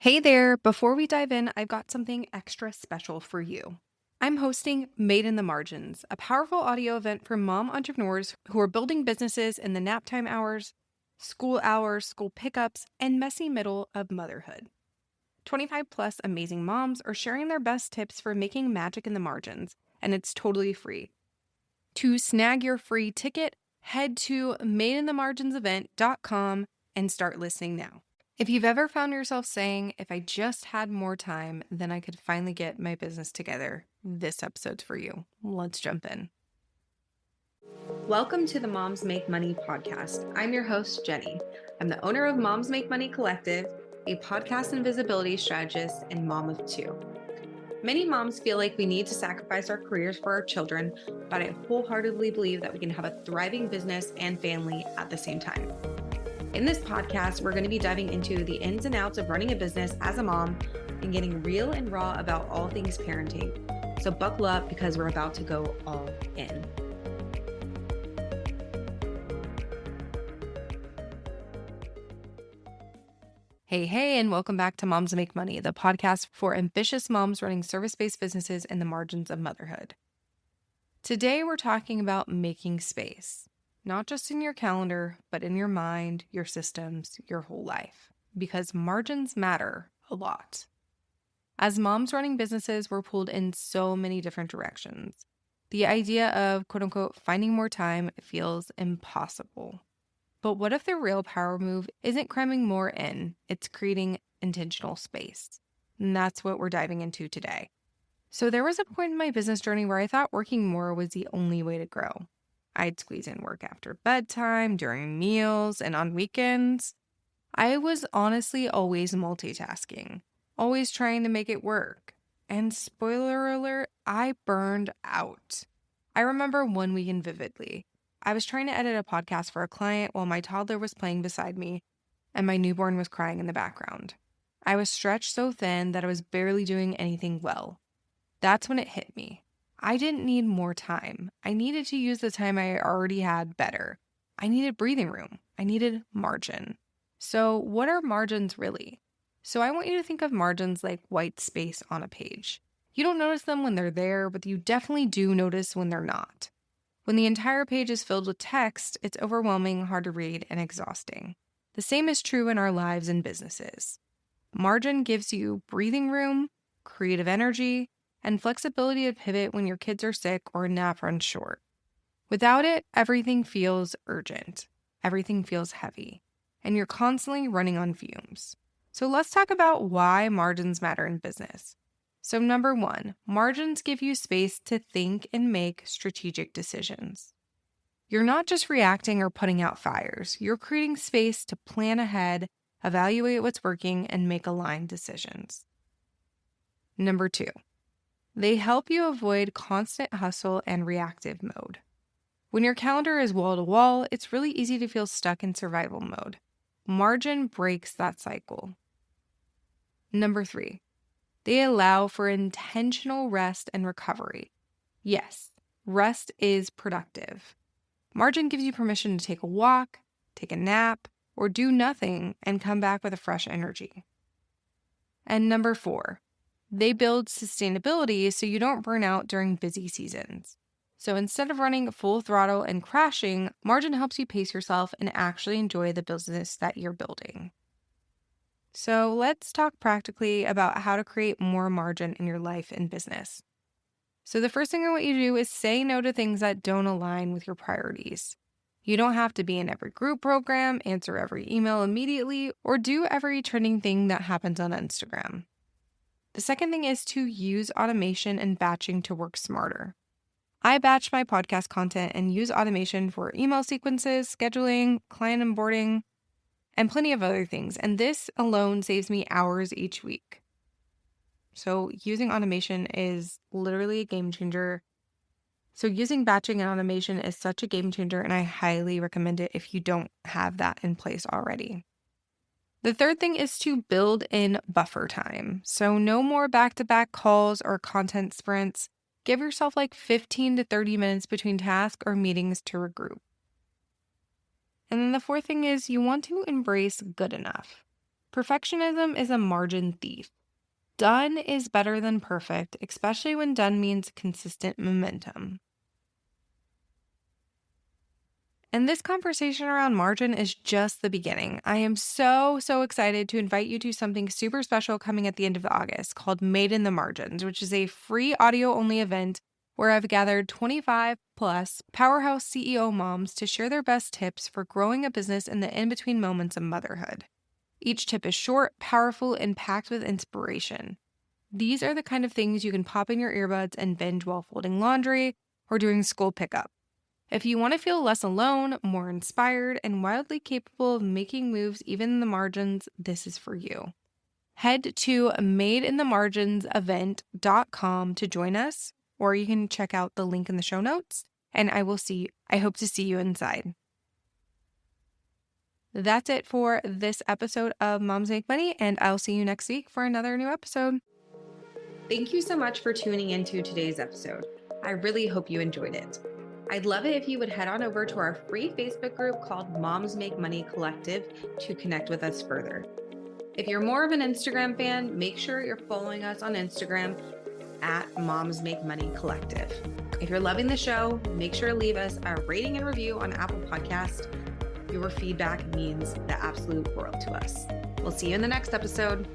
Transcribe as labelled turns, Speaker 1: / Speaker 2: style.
Speaker 1: Hey there, before we dive in, I've got something extra special for you. I'm hosting Made in the Margins, a powerful audio event for mom entrepreneurs who are building businesses in the nap time hours, school pickups, and messy middle of motherhood. 25 plus amazing moms are sharing their best tips for making magic in the margins, and it's totally free. To snag your free ticket, head to madeinthemarginsevent.com and start listening now. If you've ever found yourself saying, if I just had more time, then I could finally get my business together, this episode's for you. Let's jump in. Welcome to the Moms Make Money podcast. I'm your host, Jenny. I'm the owner of Moms Make Money Collective, a podcast and visibility strategist and mom of two. Many moms feel like we need to sacrifice our careers for our children, but I wholeheartedly believe that we can have a thriving business and family at the same time. In this podcast, we're going to be diving into the ins and outs of running a business as a mom and getting real and raw about all things parenting. So buckle up because we're about to go all in. Hey, and welcome back to Moms Make Money, the podcast for ambitious moms running service-based businesses in the margins of motherhood. Today, we're talking about making space. Not just in your calendar, but in your mind, your systems, your whole life. Because margins matter a lot. As moms running businesses, we're pulled in so many different directions. The idea of, quote unquote, finding more time feels impossible. But what if the real power move isn't cramming more in, it's creating intentional space? And that's what we're diving into today. So there was a point in my business journey where I thought working more was the only way to grow. I'd squeeze in work after bedtime, during meals, and on weekends. I was honestly always multitasking, always trying to make it work. And spoiler alert, I burned out. I remember one weekend vividly. I was trying to edit a podcast for a client while my toddler was playing beside me and my newborn was crying in the background. I was stretched so thin that I was barely doing anything well. That's when it hit me. I didn't need more time. I needed to use the time I already had better. I needed breathing room. I needed margin. So what are margins really? So I want you to think of margins like white space on a page. You don't notice them when they're there, but you definitely do notice when they're not. When the entire page is filled with text, it's overwhelming, hard to read, and exhausting. The same is true in our lives and businesses. Margin gives you breathing room, creative energy, and flexibility to pivot when your kids are sick or a nap runs short. Without it, everything feels urgent, everything feels heavy, and you're constantly running on fumes. So let's talk about why margins matter in business. So number one, margins give you space to think and make strategic decisions. You're not just reacting or putting out fires, you're creating space to plan ahead, evaluate what's working, and make aligned decisions. Number two, they help you avoid constant hustle and reactive mode. When your calendar is wall to wall, it's really easy to feel stuck in survival mode. Margin breaks that cycle. Number three, they allow for intentional rest and recovery. Yes, rest is productive. Margin gives you permission to take a walk, take a nap, or do nothing and come back with a fresh energy. And number four, they build sustainability so you don't burn out during busy seasons. So instead of running full throttle and crashing, margin helps you pace yourself and actually enjoy the business that you're building. So let's talk practically about how to create more margin in your life and business. So the first thing I want you to do is say no to things that don't align with your priorities. You don't have to be in every group program, answer every email immediately, or do every trending thing that happens on Instagram. The second thing is to use automation and batching to work smarter. I batch my podcast content and use automation for email sequences, scheduling, client onboarding, and plenty of other things. And this alone saves me hours each week. So using automation is literally a game changer. So using batching and automation is such a game changer, and I highly recommend it if you don't have that in place already. The third thing is to build in buffer time. So no more back-to-back calls or content sprints. Give yourself like 15 to 30 minutes between tasks or meetings to regroup. And then the fourth thing is you want to embrace good enough. Perfectionism is a margin thief. Done is better than perfect, especially when done means consistent momentum. And this conversation around margin is just the beginning. I am so excited to invite you to something super special coming at the end of August called Made in the Margins, which is a free audio-only event where I've gathered 25 plus powerhouse CEO moms to share their best tips for growing a business in the in-between moments of motherhood. Each tip is short, powerful, and packed with inspiration. These are the kind of things you can pop in your earbuds and binge while folding laundry or doing school pickup. If you want to feel less alone, more inspired, and wildly capable of making moves even in the margins, this is for you. Head to madeinthemarginsevent.com to join us, or you can check out the link in the show notes, and I hope to see you inside. That's it for this episode of Moms Make Money, and I'll see you next week for another new episode. Thank you so much for tuning into today's episode. I really hope you enjoyed it. I'd love it if you would head on over to our free Facebook group called Moms Make Money Collective to connect with us further. If you're more of an Instagram fan, make sure you're following us on Instagram at Moms Make Money Collective. If you're loving the show, make sure to leave us a rating and review on Apple Podcasts. Your feedback means the absolute world to us. We'll see you in the next episode.